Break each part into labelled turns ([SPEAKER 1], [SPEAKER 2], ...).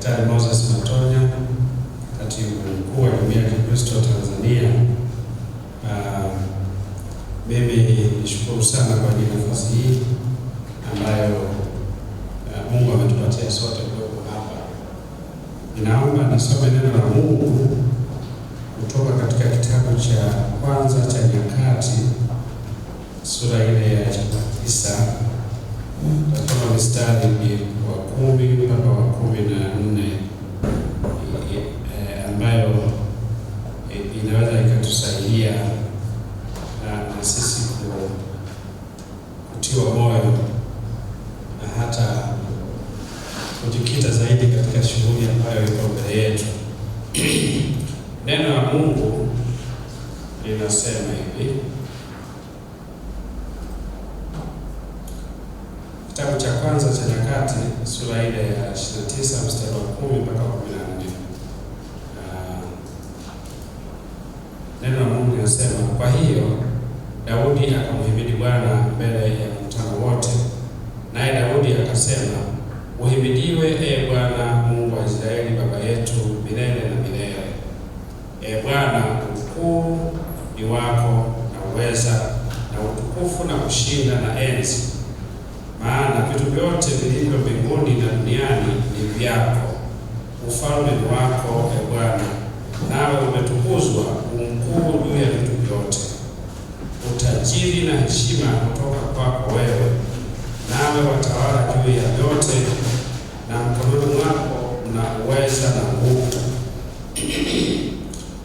[SPEAKER 1] Daktari Moses Matonya, katibu mkuu wa Jumuiya ya Kikristo Tanzania. Mimi nishukuru sana kwa ajili ya nafasi hii ambayo Mungu ametupatia sote kuwepo hapa. Ninaomba nisome neno la Mungu kutoka katika kitabu cha kwanza cha Nyakati sura ile ya 9 kutoka mstari wa 10 mpaka wa 14, ambayo inaweza ikatusaidia na sisi kutiwa moyo na hata kujikita zaidi katika shughuli ambayo iko mbele yetu. Neno la Mungu linasema hivi. Kitabu cha kwanza cha Nyakati sura ile ya 29 mstari wa 10 mpaka 14. Neno la Mungu linasema, kwa hiyo Daudi akamhimidi Bwana mbele ya mkutano wote, naye Daudi akasema, uhimidiwe Bwana Mungu wa Israeli baba yetu milele na milele. Bwana, ukuu ni wako na uweza na utukufu na kushinda na enzi, maana vitu vyote vilivyo mbinguni na duniani ni vyako. Ufalme ni wako Bwana, nawe umetukuzwa umkuu juu ya vitu vyote. Utajiri na heshima kutoka kwako wewe, nawe watawala juu ya vyote, na mkononi mwako mna uweza na nguvu.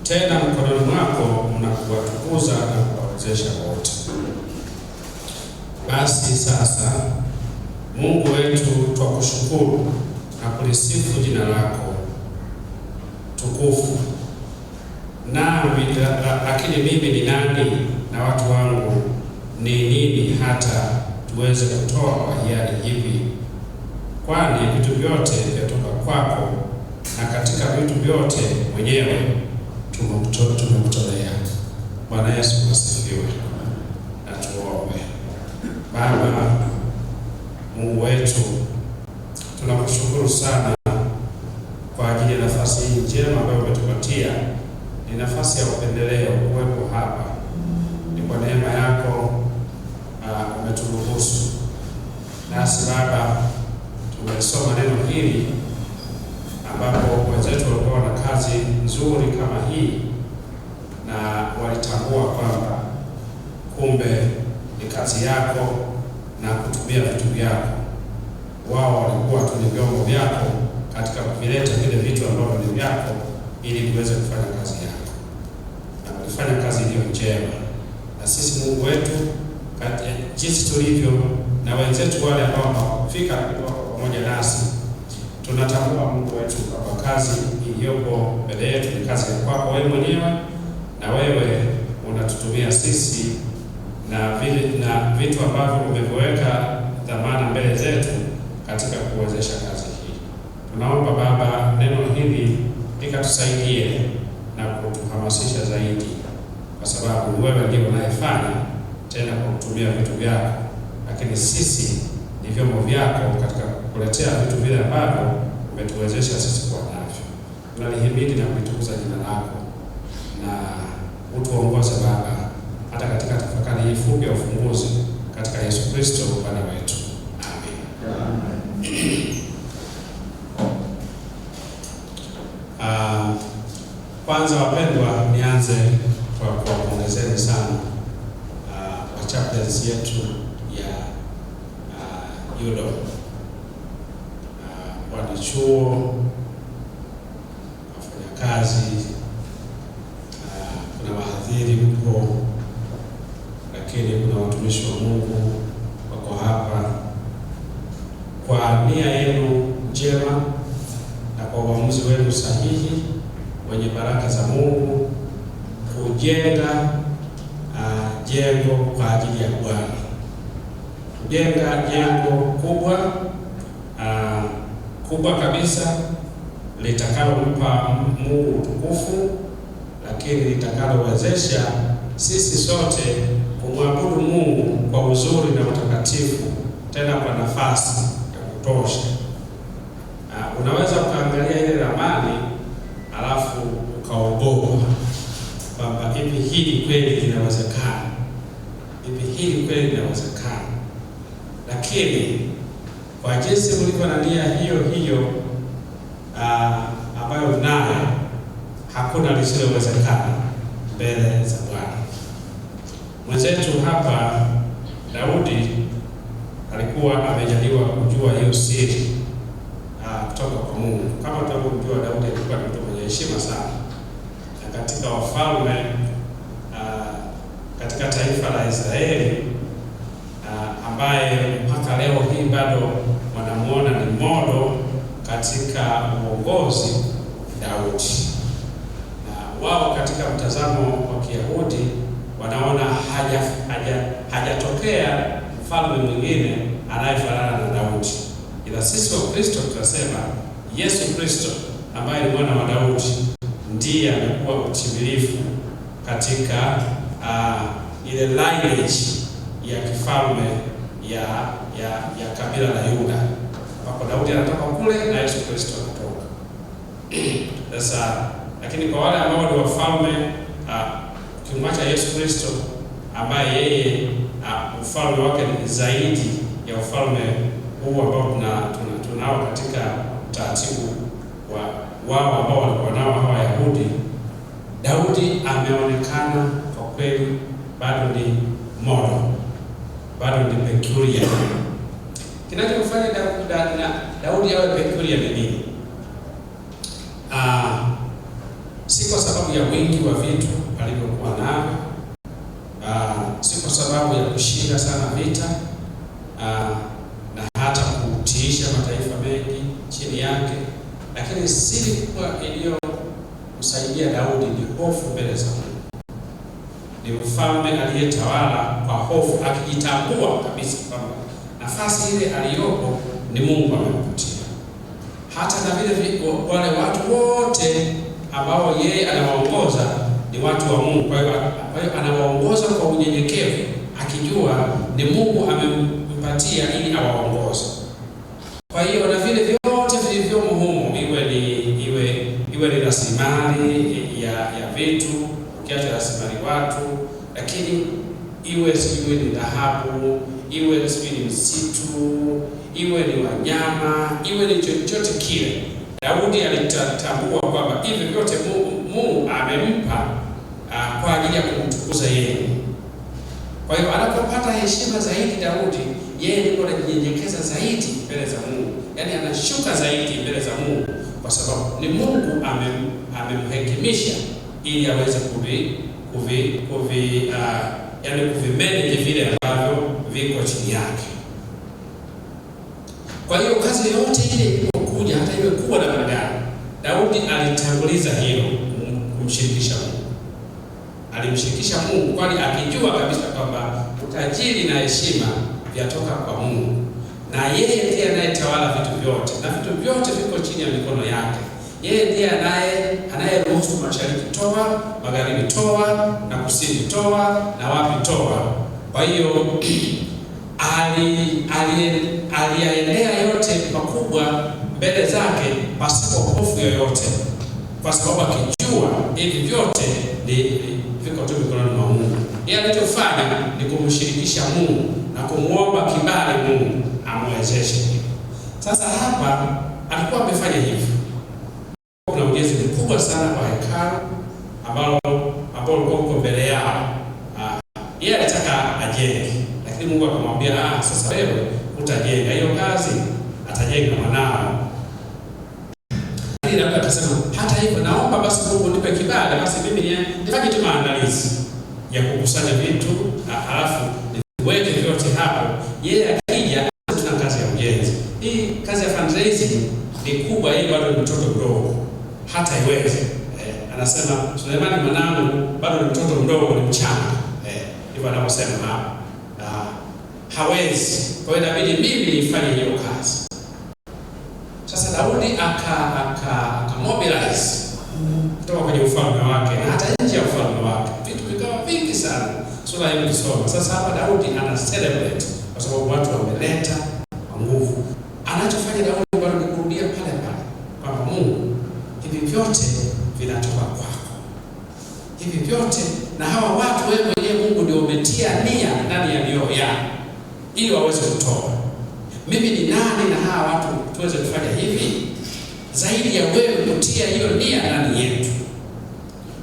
[SPEAKER 1] Tena mkononi mwako mna kuwatukuza na kuwawezesha wote. Basi sasa, Mungu wetu, twakushukuru na kulisifu jina lako tukufu. Lakini mimi ni nani na watu wangu ni nini hata tuweze kutoa kwa hiari hivi? Kwani vitu vyote vyatoka kwako, na katika vitu vyote mwenyewe tumekutolea. Bwana Yesu asifiwe. Na tuombe. Baba Mungu wetu, tunakushukuru sana kwa ajili ya nafasi hii njema ambayo umetupatia. Ni nafasi ya upendeleo kuwepo hapa. Ni kwa neema yako umeturuhusu. Nasi Baba, tumesoma neno hili ambapo wenzetu walikuwa na kazi nzuri kama hii, na walitambua kwamba kumbe ni kazi yako na kutumia vitu vyako. Wao walikuwa tu ni vyombo vyako katika kuvileta vile vitu ambavyo ni vyako ili viweze kufanya kazi yako, na walifanya kazi iliyo njema. Na sisi Mungu wetu, jinsi tulivyo na wenzetu wale ambao hawakufika pamoja nasi, tunatambua Mungu wetu kwa kazi iliyopo mbele yetu ni kazi ya kwako wewe mwenyewe, na wewe unatutumia sisi na vitu ambavyo umeviweka dhamana mbele zetu katika kuwezesha kazi hii. Tunaomba Baba, neno hili likatusaidie na kutuhamasisha zaidi, kwa sababu wewe ndiye unayefanya tena kwa kutumia vitu vyako, lakini sisi ni vyombo vyako katika kuletea vitu vile ambavyo umetuwezesha sisi kuwa navyo. Tunalihimidi na kulitukuza jina lako, na utuongoze Baba hata katika tafakari hii fupi ya ufunguzi, katika Yesu Kristo Bwana wetu. Amen. Kwanza wapendwa, nianze kwa kuongezeni sana wa chaplains yetu ya UDOM, wanachuo, wafanyakazi, kuna wahadhiri huko, lakini kuna watumishi wa Mungu wako hapa. Kwa nia yenu njema na kwa uamuzi wenu sahihi wenye baraka za Mungu, kujenga jengo kwa ajili ya Bwana, kujenga jengo kubwa kabisa litakalompa Mungu utukufu, lakini litakalowezesha sisi sote kumwabudu Mungu kwa uzuri na utakatifu, tena kwa nafasi ya kutosha. Unaweza ukaangalia kweli linawezekana? Hivi hili kweli linawezekana? Lakini kwa jinsi mlivyo na nia hiyo hiyo ambayo mnayo, hakuna lisilowezekana mbele za Bwana. Mwenzetu hapa Daudi alikuwa amejaliwa kujua hiyo siri kutoka kwa Mungu. Kama tunavyojua, Daudi alikuwa ni mtu mwenye heshima sana, na katika wafalme katika taifa la Israeli ambaye mpaka leo hii bado wanamuona ni modo katika uongozi, Daudi. Na wao katika mtazamo wa Kiyahudi wanaona hajatokea mfalme mwingine anayefanana na Daudi. Ila sisi wa Kristo tunasema Yesu Kristo ambaye ni mwana wa Daudi ndiye amekuwa utimilifu katika ile lineage ya kifalme ya kabila la Yuda, ambapo Daudi anatoka kule na Yesu Kristo anatoka. Sasa lakini kwa wale ambao ni wafalme, kimwacha Yesu Kristo ambaye yeye ufalme wake ni zaidi ya ufalme huu ambao tunao katika utaratibu wao ambao walikuwa nao hawa Wayahudi, Daudi ameonekana kwa kweli bado ni modo, bado ni peculiar. Kinachofanya Daudi awe peculiar ni nini? Si kwa sababu ya wingi wa vitu alivyokuwa navyo, si kwa sababu ya kushinda sana vita na hata kutiisha mataifa mengi chini yake, lakini siri kubwa iliyomsaidia Daudi ni hofu mbele za Mungu. Ni mfalme aliyetawala kwa hofu, akijitambua kabisa kwamba nafasi ile aliyopo ni Mungu amempatia. Hata na vile wale watu wote ambao yeye anawaongoza ni watu wa Mungu. Kwa hiyo anawaongoza kwa unyenyekevu, akijua ni Mungu amempatia ili awaongoze. Kwa hiyo na vile vyote vilivyomo humo, iwe ni rasilimali ya vitu, ukiacha rasilimali watu, lakini iwe ni dhahabu, iwe ni msitu, iwe ni wanyama, iwe ni chochote kile, Daudi alitambua kwamba hivi vyote Mungu amempa kwa ajili ya kumtukuza yeye. Kwa hiyo anapopata heshima zaidi Daudi, yeye ndipo anajinyenyekeza zaidi mbele za Mungu. Yaani anashuka zaidi mbele za Mungu kwa sababu ni Mungu amemhekimisha ili aweze kuvimanage vile ambavyo viko chini yake. Kwa hiyo kazi yote ile ilipokuja, hata iwe kubwa namna gani, Daudi alitanguliza hilo, kumshirikisha Mungu. Alimshirikisha Mungu kwani akijua kabisa kwamba utajiri na heshima vyatoka kwa Mungu, na yeye ndiye anayetawala vitu vyote, na vitu vyote viko chini ya mikono yake. Yeye ndiye anayeruhusu mashariki toa, magharibi toa, na kusini toa, na wapi toa. Kwa hiyo aliyaendea yote makubwa mbele zake pasipo hofu yoyote, kwa sababu akijua hivi vyote viko tu mikononi mwa Mungu. Yeye alichofanya ni kumshirikisha Mungu na kumuomba kibali Mungu amwezeshe. Sasa hapa alikuwa amefanya hivi. Kuna ujenzi mkubwa sana wa hekalu ambao ulikuwa uko mbele yao. Yeye alitaka ajenge, lakini Mungu akamwambia sasa wewe utajenga hiyo kazi, atajenga mwanao. Lakini akasema hata hivyo naomba basi Mungu nipe kibali, basi mimi nifanye tu maandalizi ya kukusanya vitu, halafu niweke vyote hapo. Yeye akija tuna kazi ya ujenzi. Hii kazi ya fundraising ni kubwa, yeye bado ni mtoto mdogo, hata iweze. Anasema Sulemani mwanangu bado ni mtoto mdogo, ni mchanga. Hivyo anaposema hawezi. Kwa hiyo inabidi mimi nifanye hiyo kazi. Sasa Daudi aka mobilize kutoka kwenye ufalme wake na hata nje ya ufalme wake. Vitu vikawa vingi sana. Sura hii ukisoma. Sasa hapa Daudi ana celebrate kwa sababu watu wameleta nguvu. Anachofanya Daudi bado ni kurudia pale pale kwamba Mungu, hivi vyote vinatoka kwako. Hivi vyote na hawa watu wewe mwenyewe Mungu ndio umetia nia ndani ya mioyo yao ili waweze kutoa. Mimi ni nani na hawa watu tuweze kufanya hivi? Zaidi ya wewe kutia hiyo nia ndani yetu.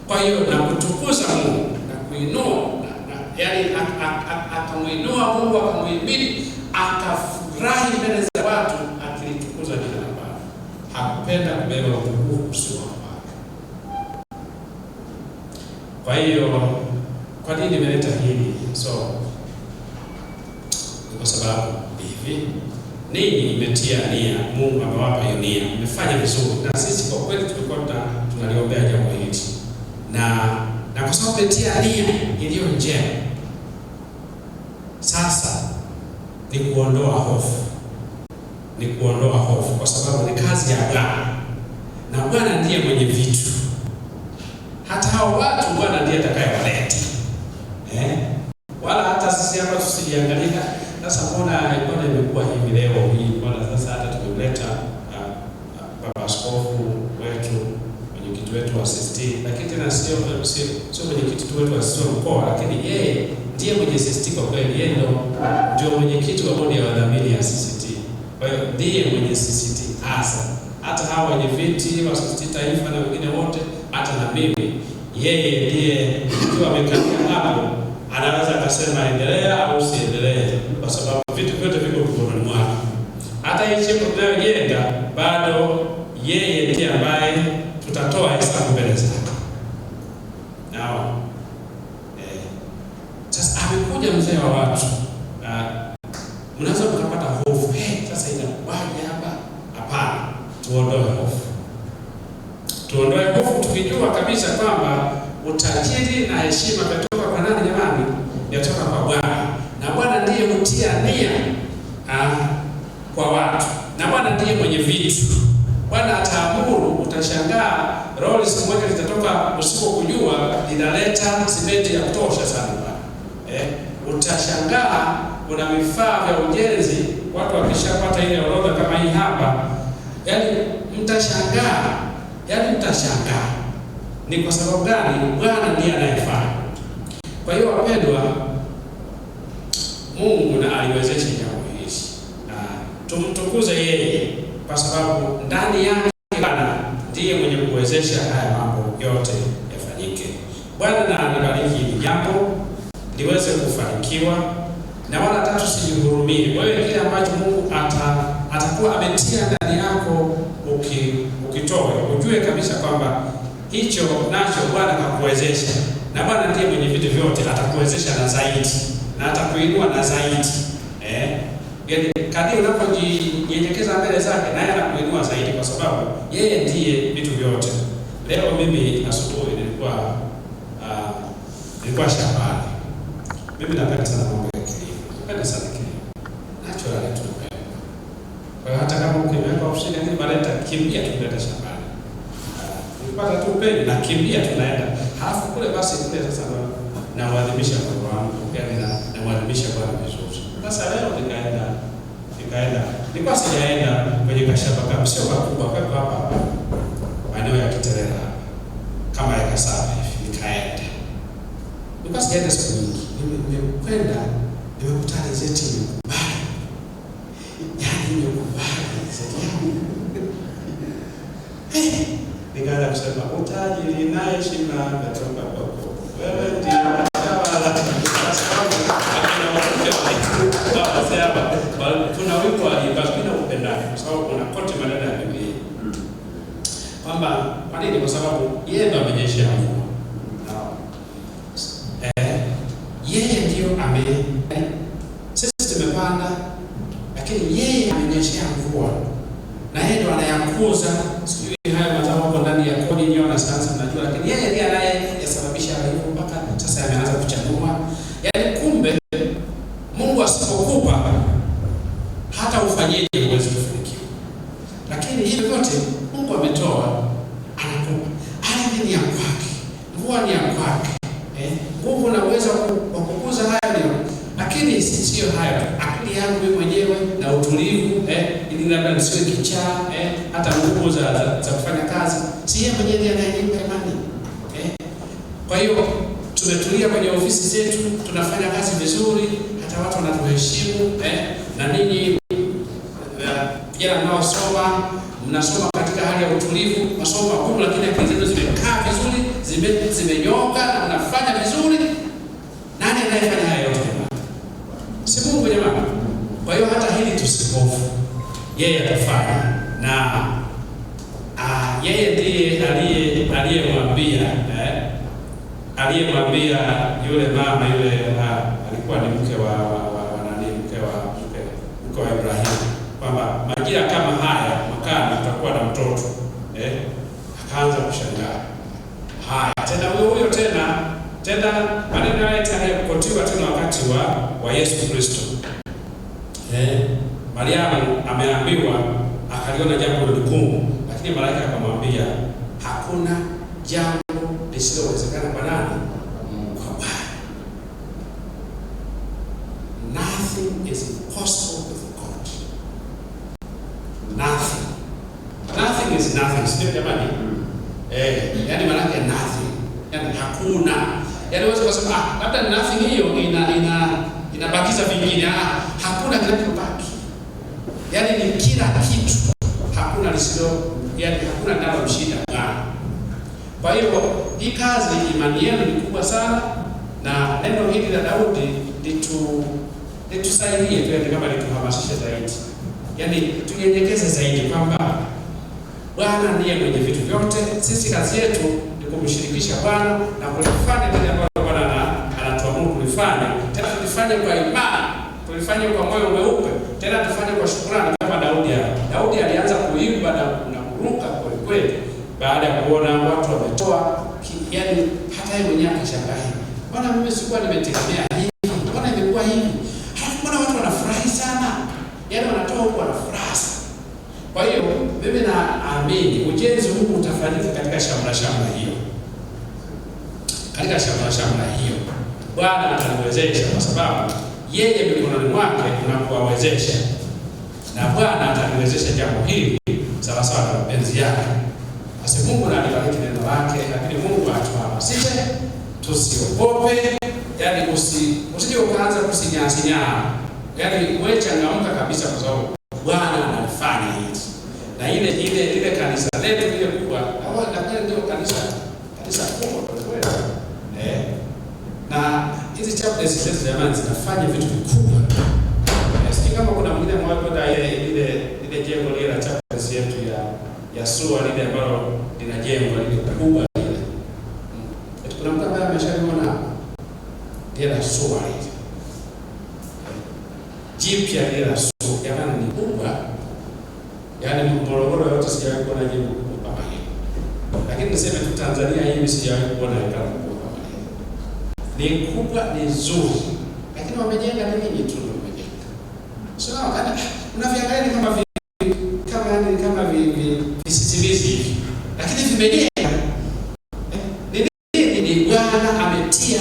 [SPEAKER 1] Kwa hiyo na kutukuza Mungu na kuinua yaani akamuinua Mungu, akamuhimidi, akafurahi mbele za watu, akilitukuza jina la Bwana. Hakupenda kubeba utukufu usio wake. Kwa hiyo kwa nini nimeleta hili? Kwa sababu hivi ninyi mmetia nia, Mungu amewapa hiyo nia, mmefanya vizuri, na sisi kwa kweli tulikuwa tunaliombea jambo hili, na kwa sababu mmetia nia iliyo njema, sasa ni kuondoa hofu, kwa sababu ni kazi ya Bwana, na Bwana ndiye mwenye vitu. Hata hao watu Bwana ndiye atakayewaleta, wala hata sisi hapa tusijiangalia. Sasa mbona imekuwa hivi leo hii? Bwana sasa hata tumemleta baba askofu wetu, mwenyekiti wetu wa CCT, lakini tena sio mwenyekiti wetu wa CCT mkoa, lakini yeye ndiye mwenye CCT kwa kweli. Yeye ndio mwenyekiti wa bodi ya wadhamini ya CCT. Kwa hiyo ndiye mwenye CCT hasa. Hata hawa wenye viti wa CCT taifa na wengine wote, hata na mimi, yeye ndiye akiwa amekaa hapo anaweza akasema endelea au usiendelee, kwa sababu vitu vyote viko mkononi mwake. Hata hicho tunayojenga bado yeye ndiye ambaye tutatoa hesabu mbele zake. Nao sasa amekuja mzee wa watu, mnaweza mkapata hofu, sasa inakuwaje hapa? Hapana, tuondoe hofu tukijua kabisa kwamba utajiri na heshima kutoka kwa nani jamani? Yatoka kwa Bwana. Na Bwana ndiye hutia nia kwa watu. Na Bwana ndiye mwenye vitu. Bwana ataamuru, utashangaa roho siku moja litatoka usiku kujua linaleta simenti ya kutosha sana Bwana. Utashangaa kuna vifaa vya ujenzi, watu wakishapata ile orodha kama hii hapa, yaani mtashangaa. Ni kwa sababu gani? Bwana ndiye anayefanya. Kwa hiyo wapendwa, Mungu na aliwezesha jambo hili. Tumtukuze yeye kwa sababu ndani yake Bwana ndiye mwenye kuwezesha haya mambo yote yafanyike. Bwana na anibariki hili jambo liweze kufanikiwa, na wala tatu sijihurumie. Wewe kile ambacho Mungu atakuwa ametia ndani yako ukitoe, ujue kabisa kwamba hicho nacho Bwana kakuwezesha, na Bwana ndiye mwenye vitu vyote, atakuwezesha na zaidi, na atakuinua na zaidi. Yaani kadri unapojinyenyekeza mbele zake, naye anakuinua zaidi, kwa sababu yeye ndiye vitu vyote. Leo mimi asubuhi nilikuwa shambani. Mimi napenda sana mambo ya kilimo. Napenda sana kilimo. Natural tu. Kwa hiyo hata kama ukimweka ofisini lakini baadaye kimbia tunaenda shambani. Ukipata tu peni na kimbia tunaenda. Halafu kule basi kule sasa na waadhimisha Mungu wangu, yaani na waadhimisha Bwana vizuri. Sasa leo nikaenda. Nilikuwa sijaenda kwenye kashamba kama sio kubwa kwa hapa. Maeneo ya Kiterera kama ya Kasaba hivi nikaenda. Nilikuwa sijaenda siku nyingi. Nimekwenda, nimekutana zeti mbaya. Yaani nimekubali zeti yangu. Nikaanza kusema utajiri na heshima natoka kwako. Wewe ndiye mtawala. Tuna wimbo alibaki upendani, kwa sababu kuna kote maneno ya Biblia. Kwamba kwa nini? Kwa sababu yeye ndo amenyeshea mvua. Yeye ndio sisi tumepanda, lakini yeye amenyeshea mvua. Na yeye ndo anayakuza. Sijui hayo mazao hapo ndani ya kodi nyona sasa najua, lakini yeye ndiye anayesababisha hivyo mpaka sasa yameanza kuchanua. Yaani kumbe Mungu asipokupa hata ufanyeje uweze kufanikiwa. Lakini hivi vyote Mungu ametoa, anakupa. Ardhi ni ya kwake, mvua ni ya kwake. Nguvu na uwezo wa kukuza hayo ndio. Lakini sio hayo. Akili yangu mimi mwenyewe na utulivu, ili labda nisiwe kichaa, hata nguvu za kufanya kazi. Si yeye mwenyewe ndiye anayenipa imani. Kwa hiyo tumetulia kwenye ofisi zetu, tunafanya kazi vizuri, hata watu wanatuheshimu na ninyi vijana mnaosoma mnasoma katika hali ya utulivu, masomo makubwa, lakini akili zenu zimekaa vizuri, zimenyoka na mnafanya vizuri. Nani anayefanya haya yote? Si Mungu jamani. Kwa hiyo hata hili tusihofu, yeye atafanya, na yeye ndiye aliyemwambia yule mama yule, alikuwa ni mke wa Ibrahimu, kwamba majira kama haya mwakani utakuwa na mtoto. Akaanza kushangaa. Haya tena huyo tena maneno haya yanayokotiwa tena wakati wa Yesu Kristo. Mariamu ameambiwa, akaliona jambo ligumu, lakini malaika akamwambia hakuna jambo lisilowezekana kwa nani? Kwa Bwana. Nothing is impossible with God. Nothing is nothing. Sio jamani? Yani maana yake nothing. Yani hakuna. Yani wewe unasema labda nothing hiyo inabakiza vingine. Hakuna kinachobaki. Yani ni kila kitu. Hakuna lisilo, yani hakuna nalo mshinda Bwana. Kwa hiyo hii kazi, imani yenu ni kubwa sana, na neno hili la Daudi litusaidie tuende kama lituhamasishe zaidi. Yani tunyenyekeze zaidi kwamba Bwana ndiye mwenye vitu vyote. Sisi kazi yetu ni kumshirikisha Bwana na kulifanya kile ambacho Bwana anatuamuru kulifanya. Tena tulifanye kwa imani, tulifanye kwa moyo mweupe, tena tufanye kwa shukrani kama Daudi. Daudi alianza kuimba na kuruka kwa kweli baada ya kuona watu wametoa, yani hata yeye mwenyewe akashangaa. Bwana, mimi sikuwa nimetegemea hivi. Bwana, imekuwa hivi. Mbona watu wanafurahi sana? Yani wanatoa huko wanafurahi. Kwa hiyo mimi naamini ujenzi huu utafanyika katika shamra hiyo. Katika shamra hiyo Bwana ataniwezesha, kwa sababu yeye mikononi mwake unakuwawezesha, na Bwana ataniwezesha jambo hili sawa sawa na mapenzi yake. Basi Mungu na alibariki neno lake, lakini Mungu atuhamasishe tusiogope. Yani usije ukaanza kusinyasinya. Yani wewe changamka kabisa, kwa sababu Bwana anafanya hivi. Na ile kanisa letu ile kubwa, na ndio kanisa kubwa kwa kweli. Na hizi chapters zetu jamani zinafanya vitu vikubwa. Sisi kama kuna mwingine mmoja ile jengo lile la chapters yetu ya SUA lile ambalo linajengwa lile kubwa lile. Kuna mtu ambaye ameshaona ile la SUA lile. Jipya lile la SUA jamani ni kubwa. Yaani Morogoro yote sijawahi kuona jengo kubwa kama hili. Lakini niseme tu Tanzania hii sijawahi kuona hekalu kubwa kama hili. Ni kubwa, ni nzuri. Lakini wamejenga ni nini tu wamejenga. Sio kana unaviangalia kama visitimizi hivi. Lakini vimejenga. Ni Bwana ametia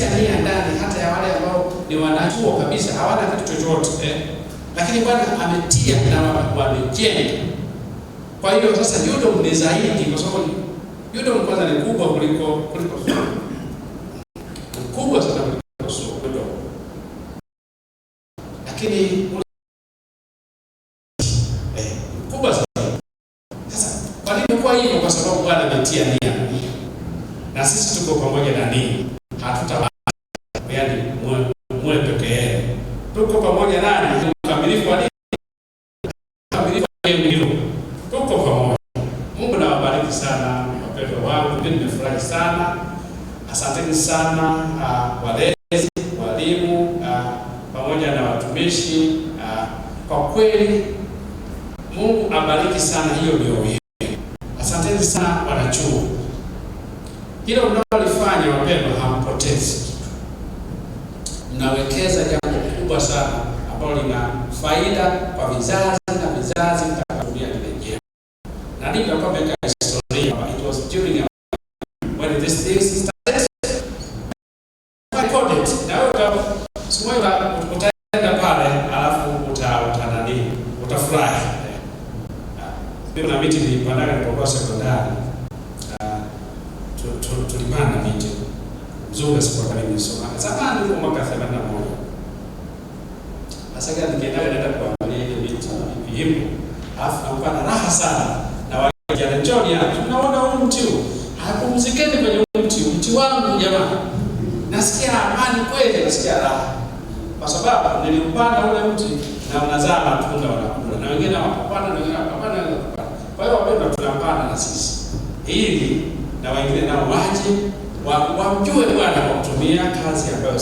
[SPEAKER 1] nia ndani hata ya wale ambao ni wanachuo kabisa, hawana kitu chochote. Lakini Bwana ametia na wamejenga. Kwa hiyo sasa Yudom ni zaidi, kwa sababu Yudom kwanza ni kubwa kuliko kubwa sana kuliko Yudom. Lakini kubwa sana. Sasa kwa nini kwa hivyo? Kwa sababu Bwana ametia nia. Na sisi tuko pamoja na ninyi. Hatutawacha. Yaani mwe peke yenu. Tuko pamoja nani? Ukamilifu wa nini? Ukamilifu wa nini? Tuko pamoja. Mungu na wabariki sana wapendwa wangu. Mimi nimefurahi sana. Asanteni sana walezi, walimu, pamoja na watumishi. Kwa kweli Mungu abariki sana hiyo mioyo. Asanteni sana wanachuo. Hilo mnalofanya wapendwa hampotezi. Mnawekeza jambo kubwa sana ambalo lina faida kwa vizazi na vizazi vitakapokuja kurejea. Na ndivyo kwa meka historia, it was during when this thing started. Recorded. Na wewe simoyo utaenda pale alafu utafurahi. Mimi na miti nilipanda nilipokuwa sekondari. Tulipanda miti. mzungu asipokuwa nimesoma. Zamani kwa mwaka 81. Sasa gani naenda kuangalia ile vitu sana vipi. Alafu nakuwa na raha sana. Na wale vijana John hapa tunaona huu mti huu. Hapumzikeni kwenye mti wangu jamaa. Nasikia amani kweli, nasikia raha. Kwa sababu niliupanda ule mti na unazaa matunda wanakula. Na wengine hawapanda na wengine hawapanda. Kwa hiyo wapendwa, tunapanda na sisi. Ili na wengine nao waje wamjue Bwana kwa kutumia kazi ambayo